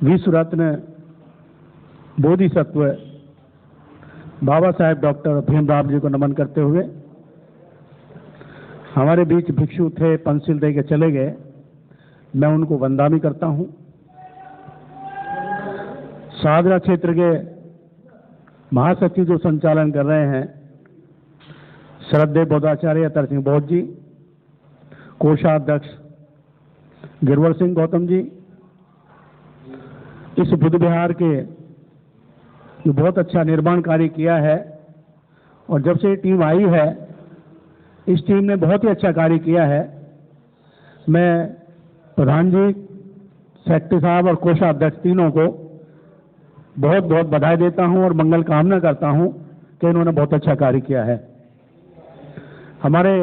विश्व रत्न बोधिसत्व बाबा साहेब डॉक्टर भीमराव जी को नमन करते हुए हमारे बीच भिक्षु थे, पंसिल दे के चले गए, मैं उनको वंदना करता हूं। सादरा क्षेत्र के महासचिव जो संचालन कर रहे हैं श्रद्धेय बौद्धाचार्य अतर सिंह बौद्ध जी, कोषाध्यक्ष गिरवर सिंह गौतम जी, इस बुद्ध विहार के जो बहुत अच्छा निर्माण कार्य किया है और जब से टीम आई है इस टीम ने बहुत ही अच्छा कार्य किया है। मैं प्रधान जी, सेक्रेटरी साहब और कोषाध्यक्ष तीनों को बहुत बहुत बधाई देता हूं और मंगल कामना करता हूं कि इन्होंने बहुत अच्छा कार्य किया है। हमारे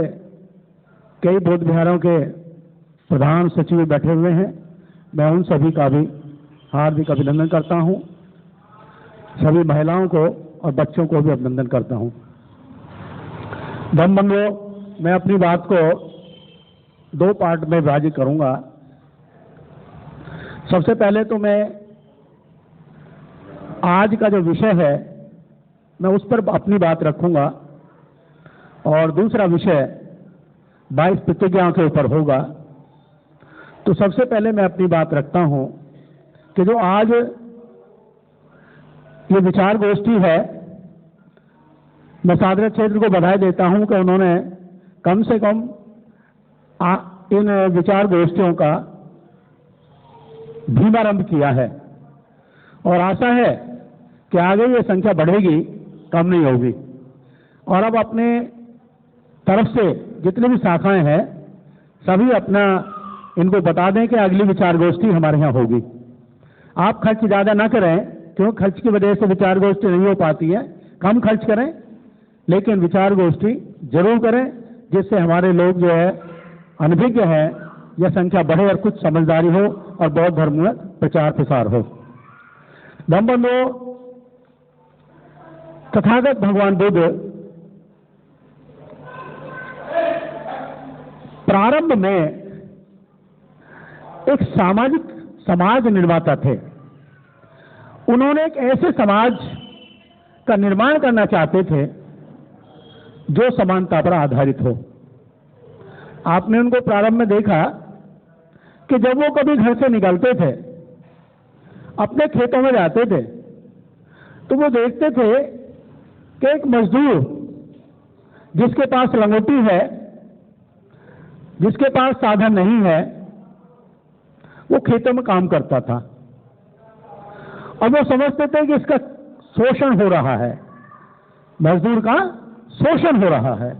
कई बौद्ध विहारों के प्रधान सचिव बैठे हुए हैं, मैं उन सभी का भी हार्दिक अभिनंदन करता हूं। सभी महिलाओं को और बच्चों को भी अभिनंदन करता हूं। धम्मबंधुओं, मैं अपनी बात को दो पार्ट में विभाजित करूंगा। सबसे पहले तो मैं आज का जो विषय है मैं उस पर अपनी बात रखूंगा और दूसरा विषय 22 प्रतिज्ञाओं के ऊपर होगा। तो सबसे पहले मैं अपनी बात रखता हूं कि जो आज ये विचार गोष्ठी है, मैं सादरा क्षेत्र को बधाई देता हूं कि उन्होंने कम से कम इन विचार गोष्ठियों का भीमारंभ किया है और आशा है कि आगे ये संख्या बढ़ेगी, कम नहीं होगी। और अब अपने तरफ से जितने भी शाखाएं हैं सभी अपना इनको बता दें कि अगली विचार गोष्ठी हमारे यहाँ होगी। आप खर्च ज़्यादा ना करें, क्यों खर्च की वजह से विचार गोष्ठी नहीं हो पाती है। कम खर्च करें लेकिन विचार गोष्ठी जरूर करें, जिससे हमारे लोग जो है अनभिज्ञ है यह संख्या बढ़े और कुछ समझदारी हो और बौद्ध धर्म में प्रचार प्रसार हो। धम्मबंधुओं, तथागत भगवान बुद्ध प्रारंभ में एक सामाजिक समाज निर्माता थे। उन्होंने एक ऐसे समाज का निर्माण करना चाहते थे जो समानता पर आधारित हो। आपने उनको प्रारंभ में देखा कि जब वो कभी घर से निकलते थे, अपने खेतों में जाते थे, तो वो देखते थे कि एक मजदूर जिसके पास लंगोटी है, जिसके पास साधन नहीं है, वो खेतों में काम करता था और वो समझते थे कि इसका शोषण हो रहा है, मजदूर का शोषण हो रहा है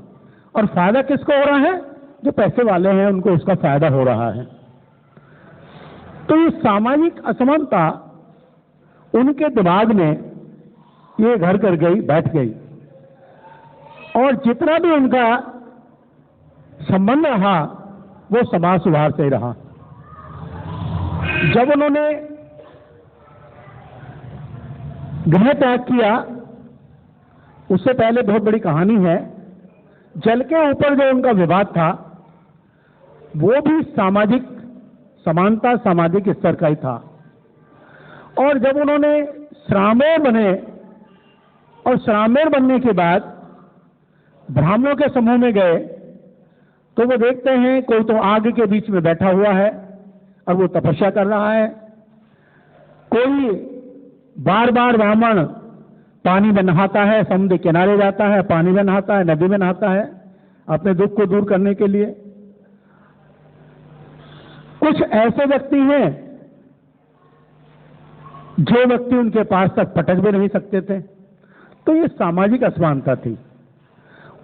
और फायदा किसको हो रहा है? जो पैसे वाले हैं उनको इसका फायदा हो रहा है। तो ये सामाजिक असमानता उनके दिमाग में ये घर कर गई, बैठ गई और जितना भी उनका संबंध रहा वो समाज सुधार से ही रहा। जब उन्होंने गृह त्याग किया, उससे पहले बहुत बड़ी कहानी है। जल के ऊपर जो उनका विवाद था वो भी सामाजिक समानता, सामाजिक स्तर का ही था। और जब उन्होंने श्रामेर बने और श्रामेर बनने के बाद ब्राह्मणों के समूह में गए तो वो देखते हैं कोई तो आग के बीच में बैठा हुआ है और वो तपस्या कर रहा है, कोई बार बार ब्राह्मण पानी में नहाता है, समुद्र किनारे जाता है, पानी में नहाता है, नदी में नहाता है अपने दुख को दूर करने के लिए। कुछ ऐसे व्यक्ति हैं जो व्यक्ति उनके पास तक पटक भी नहीं सकते थे। तो ये सामाजिक असमानता थी।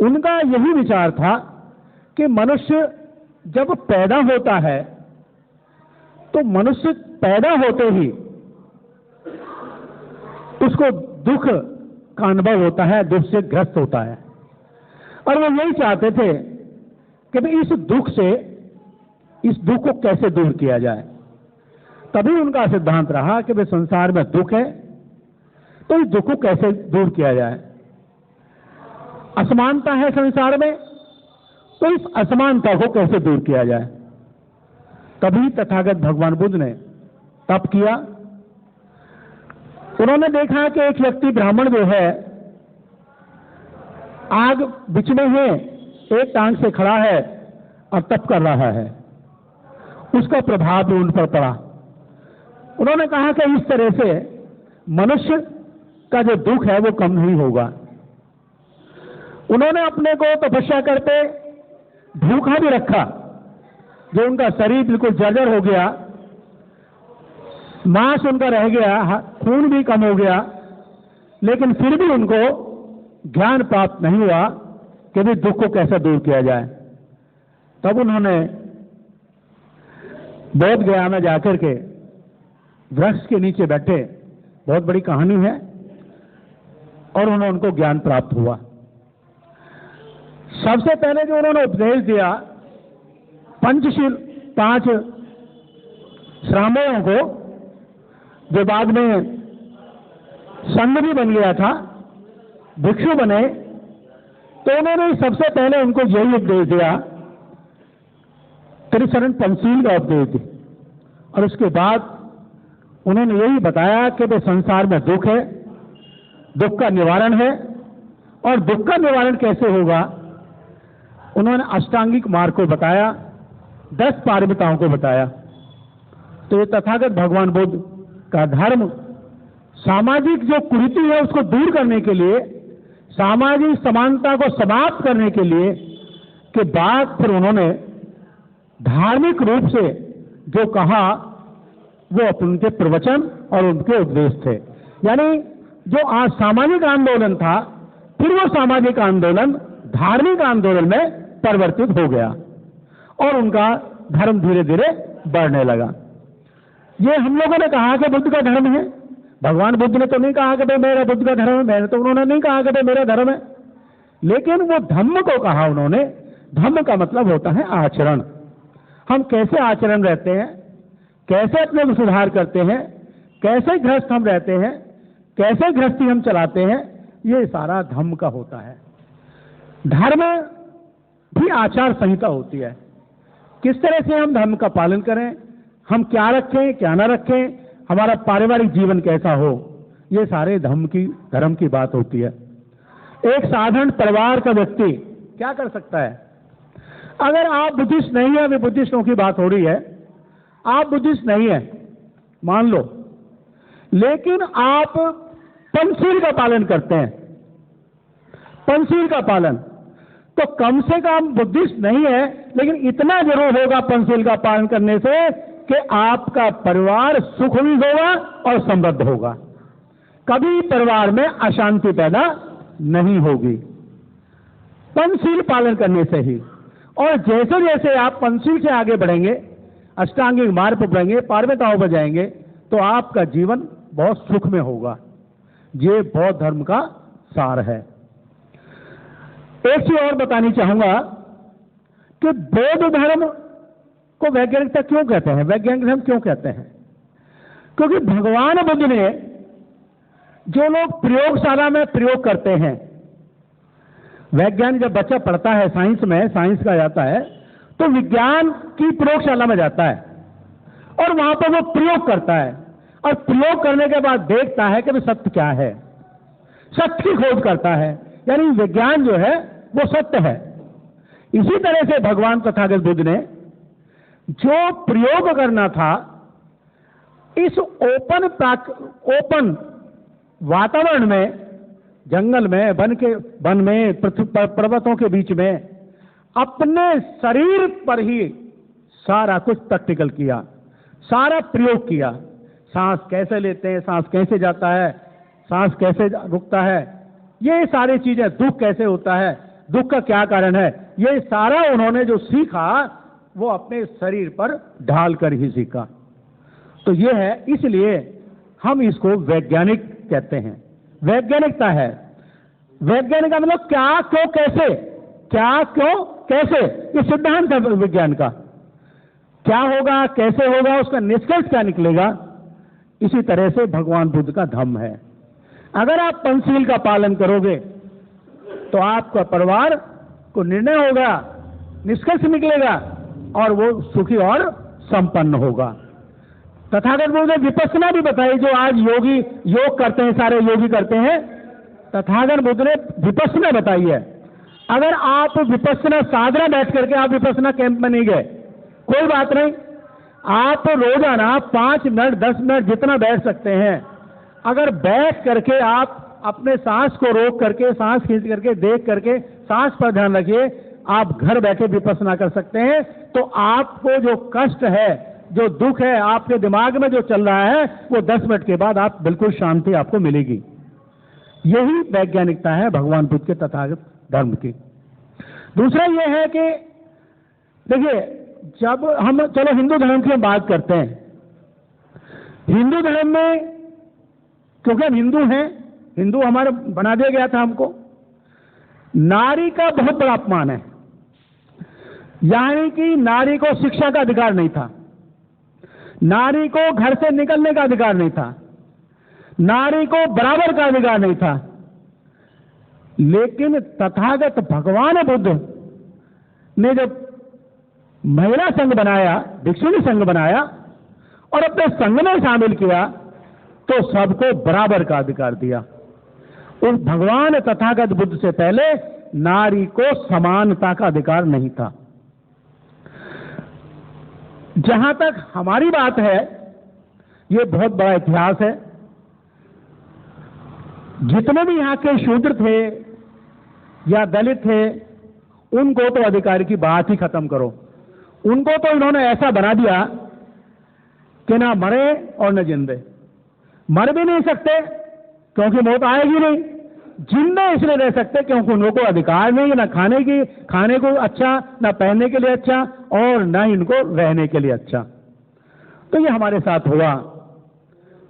उनका यही विचार था कि मनुष्य जब पैदा होता है तो मनुष्य पैदा होते ही उसको दुख का अनुभव होता है, दुख से ग्रस्त होता है और वो यही चाहते थे कि भाई इस दुख को कैसे दूर किया जाए। तभी उनका सिद्धांत रहा कि भाई संसार में दुख है तो इस दुख को कैसे दूर किया जाए। असमानता है संसार में तो इस असमानता को कैसे दूर किया जाए। तभी तथागत भगवान बुद्ध ने तप किया उन्होंने देखा कि एक व्यक्ति ब्राह्मण जो है आग बीच में है, एक टांग से खड़ा है और तप कर रहा है, उसका प्रभाव भी उन पर पड़ा। उन्होंने कहा कि इस तरह से मनुष्य का जो दुख है वो कम नहीं होगा। उन्होंने अपने को तपस्या करते भूखा भी रखा, जो उनका शरीर बिल्कुल जर्जर हो गया, मांस उनका रह गया, खून भी कम हो गया, लेकिन फिर भी उनको ज्ञान प्राप्त नहीं हुआ कि भी दुख को कैसे दूर किया जाए। तब उन्होंने बोध गया में जाकर के वृक्ष के नीचे बैठे, बहुत बड़ी कहानी है, और उनको ज्ञान प्राप्त हुआ। सबसे पहले जो उन्होंने उपदेश दिया, पंचशील 5 श्रामणों को, जो बाद में संघ भी बन गया था, भिक्षु बने, तो उन्होंने सबसे पहले उनको यही उपदेश दिया, त्रिचरण पंचशील का उपदेश दिया। और उसके बाद उन्होंने यही बताया कि वे संसार में दुख है, दुख का निवारण है, और दुख का निवारण कैसे होगा। उन्होंने अष्टांगिक मार्ग को बताया, 10 पारमिताओं को बताया। तो ये तथागत भगवान बुद्ध का धर्म सामाजिक जो कुरीति है उसको दूर करने के लिए, सामाजिक समानता को समाप्त करने के लिए के बाद फिर उन्होंने धार्मिक रूप से जो कहा वो उनके प्रवचन और उनके उपदेश थे। यानी जो आज सामाजिक आंदोलन था, फिर वो सामाजिक आंदोलन धार्मिक आंदोलन में परिवर्तित हो गया और उनका धर्म धीरे धीरे बढ़ने लगा। ये हम लोगों ने कहा कि बुद्ध का धर्म है, भगवान बुद्ध ने तो नहीं कहा कि भाई मेरा बुद्ध का धर्म है, मैंने तो उन्होंने नहीं कहा कि भाई मेरा धर्म है, लेकिन वो धम्म को कहा उन्होंने। धम्म का मतलब होता है आचरण। हम कैसे आचरण रहते हैं, कैसे अपने में सुधार करते हैं, कैसे गृहस्थ हम रहते हैं, कैसे गृहस्थी हम चलाते हैं, ये सारा धम्म का होता है। धर्म भी आचार संहिता होती है, किस तरह से हम धर्म का पालन करें, हम क्या रखें क्या ना रखें, हमारा पारिवारिक जीवन कैसा हो, ये सारे धर्म की बात होती है। एक साधारण परिवार का व्यक्ति क्या कर सकता है। अगर आप बुद्धिस्ट नहीं है, अभी बुद्धिस्टों की बात हो रही है, आप बुद्धिस्ट नहीं है मान लो, लेकिन आप पंचशील का पालन करते हैं, पंचशील का पालन, तो कम से कम बुद्धिस्ट नहीं है, लेकिन इतना जरूर होगा पंचशील का पालन करने से कि आपका परिवार सुखी होगा और समृद्ध होगा, कभी परिवार में अशांति पैदा नहीं होगी पंचशील पालन करने से ही। और जैसे जैसे आप पंचशील से आगे बढ़ेंगे, अष्टांगिक मार्ग पर बढ़ेंगे, पारमिताओं पर जाएंगे, तो आपका जीवन बहुत सुख में होगा। ये बौद्ध धर्म का सार है। एक चीज और बतानी चाहूंगा कि बौद्ध धर्म को वैज्ञानिकता क्यों कहते हैं, वैज्ञानिक धर्म क्यों कहते हैं, क्योंकि भगवान बुद्ध ने जो लोग प्रयोगशाला में प्रयोग करते हैं, वैज्ञानिक जब बच्चा पढ़ता है साइंस में, साइंस का जाता है तो विज्ञान की प्रयोगशाला में जाता है और वहां पर वो प्रयोग करता है, और प्रयोग करने के बाद देखता है कि सत्य क्या है, सत्य की खोज करता है, यानी विज्ञान जो है वो सत्य है। इसी तरह से भगवान तथागत बुद्ध ने जो प्रयोग करना था, इस ओपन वातावरण में, जंगल में, वन में, पर्वतों के बीच में, अपने शरीर पर ही सारा कुछ प्रैक्टिकल किया, सारा प्रयोग किया। सांस कैसे लेते हैं, सांस कैसे जाता है, सांस कैसे रुकता है, ये सारी चीजें, दुख कैसे होता है, दुख का क्या कारण है, ये सारा उन्होंने जो सीखा वो अपने शरीर पर ढाल कर ही सीखा। तो ये है, इसलिए हम इसको वैज्ञानिक कहते हैं। वैज्ञानिकता है, वैज्ञानिक का मतलब क्या क्यों कैसे, क्या क्यों कैसे, ये सिद्धांत है विज्ञान का। क्या होगा कैसे होगा, उसका निष्कर्ष क्या निकलेगा, इसी तरह से भगवान बुद्ध का धम्म है। अगर आप पंचशील का पालन करोगे तो आपका परिवार को निर्णय होगा, निष्कर्ष निकलेगा और वो सुखी और संपन्न होगा। तथागत बुद्ध ने विपස්සना भी बताई, जो आज योगी योग करते हैं, सारे योगी करते हैं, तथागत बुद्ध ने विपස්සना बताई है। अगर आप विपස්සना साधना बैठ करके आप विपස්සना कैंप में नहीं गए, कोई बात नहीं, आप रोजाना 5 मिनट 10 मिनट जितना बैठ सकते हैं, अगर बैठ करके आप अपने सांस को रोक करके, सांस खींच करके, देख करके सांस पर ध्यान रखिए, आप घर बैठे विपස්සना कर सकते हैं। तो आपको जो कष्ट है, जो दुख है, आपके दिमाग में जो चल रहा है, वो 10 मिनट के बाद आप बिल्कुल शांति आपको मिलेगी। यही वैज्ञानिकता है भगवान बुद्ध के तथागत धर्म की। दूसरा यह है कि देखिए, जब हम चलो हिंदू धर्म की हम बात करते हैं, हिंदू धर्म में क्योंकि हम हिंदू हैं, हिंदू हमारे बना दिया गया था हमको, नारी का बहुत बड़ा अपमान है। यानी कि नारी को शिक्षा का अधिकार नहीं था, नारी को घर से निकलने का अधिकार नहीं था, नारी को बराबर का अधिकार नहीं था। लेकिन तथागत भगवान बुद्ध ने जब महिला संघ बनाया, भिक्षुणी संघ बनाया और अपने संघ में शामिल किया, तो सबको बराबर का अधिकार दिया। उस भगवान तथागत बुद्ध से पहले नारी को समानता का अधिकार नहीं था। जहां तक हमारी बात है, यह बहुत बड़ा इतिहास है। जितने भी यहां के शूद्र थे या दलित थे, उनको तो अधिकार की बात ही खत्म करो। उनको तो इन्होंने ऐसा बना दिया कि ना मरे और न जिंदे। मर भी नहीं सकते क्योंकि मौत आएगी नहीं, जिंदा इसलिए रह सकते क्योंकि उनको अधिकार नहीं, ना खाने को अच्छा, ना पहनने के लिए अच्छा, और ना इनको रहने के लिए अच्छा। तो ये हमारे साथ हुआ।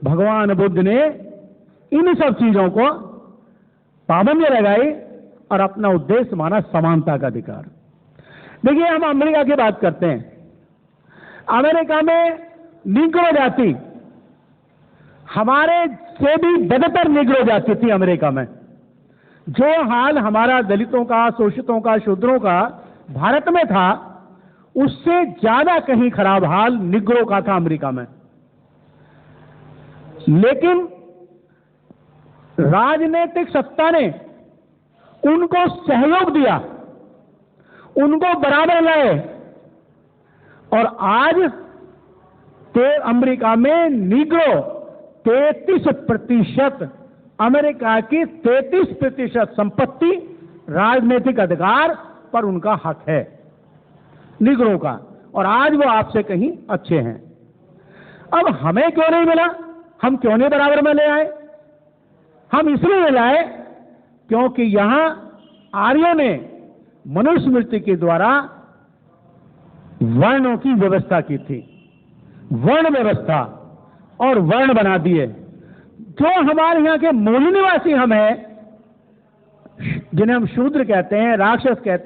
भगवान बुद्ध ने इन सब चीजों को पाबंदी लगाई और अपना उद्देश्य माना समानता का अधिकार। देखिए, हम अमेरिका की बात करते हैं। अमेरिका में निग्रो जाति हमारे से भी बदतर निग्रो जाति थी अमेरिका में। जो हाल हमारा दलितों का, शोषितों का, शूद्रों का भारत में था, उससे ज्यादा कहीं खराब हाल निग्रो का था अमेरिका में। लेकिन राजनीतिक सत्ता ने उनको सहयोग दिया, उनको बराबर लाए, और आज अमेरिका में निग्रो 33%, अमेरिका की 33% संपत्ति, राजनीतिक अधिकार पर उनका हक है निग्रो का, और आज वो आपसे कहीं अच्छे हैं। अब हमें क्यों नहीं मिला? हम क्यों नहीं बराबर में ले आए? हम इसलिए लाए क्योंकि यहां आर्यों ने मनुस्मृति के द्वारा वर्णों की व्यवस्था की थी, वर्ण व्यवस्था, और वर्ण बना दिए। जो हमारे यहां के मूल निवासी हम हैं, जिन्हें हम शूद्र कहते हैं, राक्षस कहते हैं,